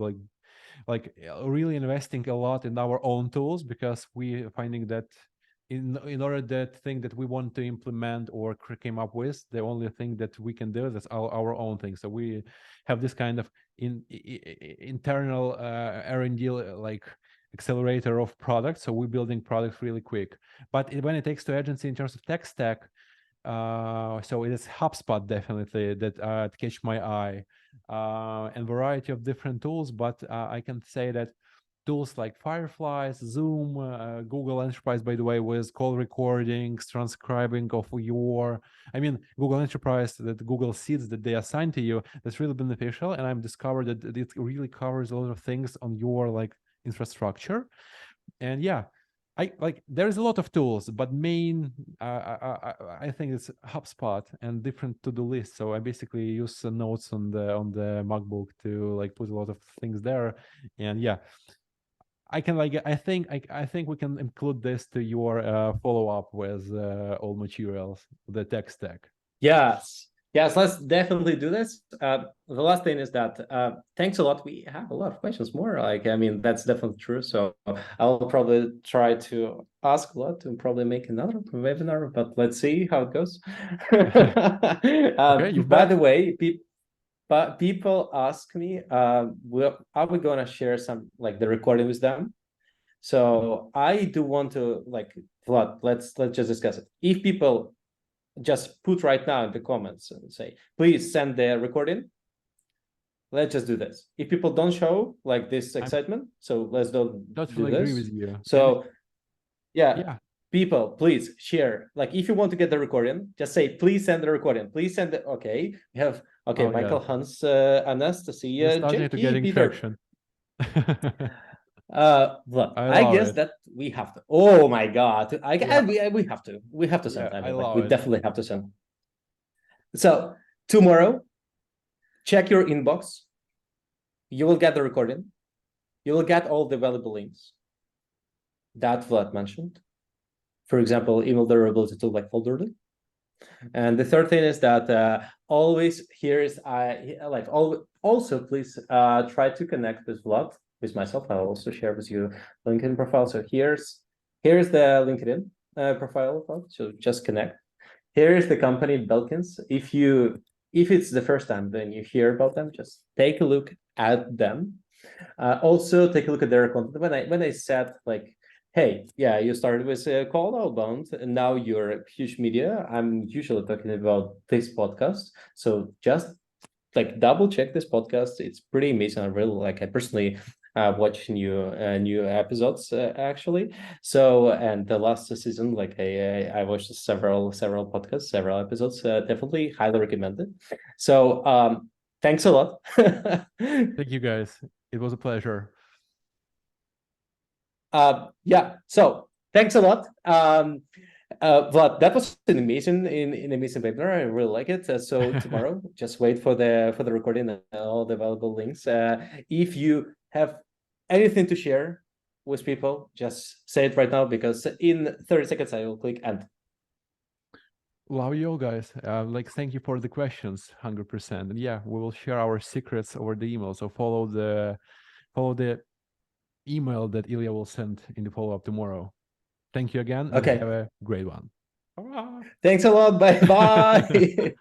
really investing a lot in our own tools, because we finding that in order that thing that we want to implement or came up with, the only thing that we can do is our own thing. So we have this kind of internal R&D accelerator of products. So we're building products really quick. But when it takes to agency in terms of tech stack, so it is HubSpot definitely that catch my eye, and variety of different tools. But I can say that tools like Fireflies, Zoom, Google Enterprise, by the way, with call recordings, transcribing of Google Enterprise, that Google Sheets that they assign to you, that's really beneficial. And I've discovered that it really covers a lot of things on your like infrastructure. And yeah, there's a lot of tools, but main I think it's HubSpot and different to-do lists. So I basically use notes on the MacBook to like put a lot of things there. And yeah, I think we can include this to your follow-up with all materials, the tech stack. Yes. Yes, let's definitely do this. The last thing is that thanks a lot. We have a lot of questions more. That's definitely true. So I'll probably try to ask a lot and probably make another webinar, but let's see how it goes. Okay, you By bet. the way, but people ask me, are we going to share some like the recording with them? So I do want to Vlad, let's just discuss it. If people just put right now in the comments and say, please send the recording, let's just do this. If people don't show like this excitement, so let's don't do Totally this. agree with you. So yeah, people, please share. Like if you want to get the recording, just say, please send the recording. Please send it. Okay. We have Michael, yeah. Hans, Anastasia, We're starting to JP, getting Peter. traction. Well, I love guess it. that we have to. Oh my God. Yeah. We have to. We have to send. Yeah, I Like love we it. definitely have to send. So tomorrow, check your inbox. You will get the recording. You will get all the valuable links that Vlad mentioned. For example, email durability to like folderly. And the third thing is that always here's also please try to connect with Vlad, with myself. I'll also share with you LinkedIn profile. So here's the LinkedIn profile. So just connect. Here is the company Belkins. If it's the first time then you hear about them, just take a look at them. Also take a look at their content. When I said like, hey, yeah, you started with cold outbound and now you're huge media, I'm usually talking about this podcast. So just like double check this podcast. It's pretty amazing. I really like. I personally watch new episodes actually. So and the last season, like I watched several podcasts, several episodes. Definitely highly recommended. So thanks a lot. Thank you guys. It was a pleasure. Yeah. So thanks a lot. Vlad, that was an amazing webinar. I really like it. So tomorrow, just wait for the recording and all the available links. If you have anything to share with people, just say it right now because in 30 seconds I will click end. Love you all, guys. Thank you for the questions, 100%. And yeah, we will share our secrets over the email. So follow the email that Ilya will send in the follow-up tomorrow. Thank you again, and Okay. have a great one. Thanks a lot. Bye bye.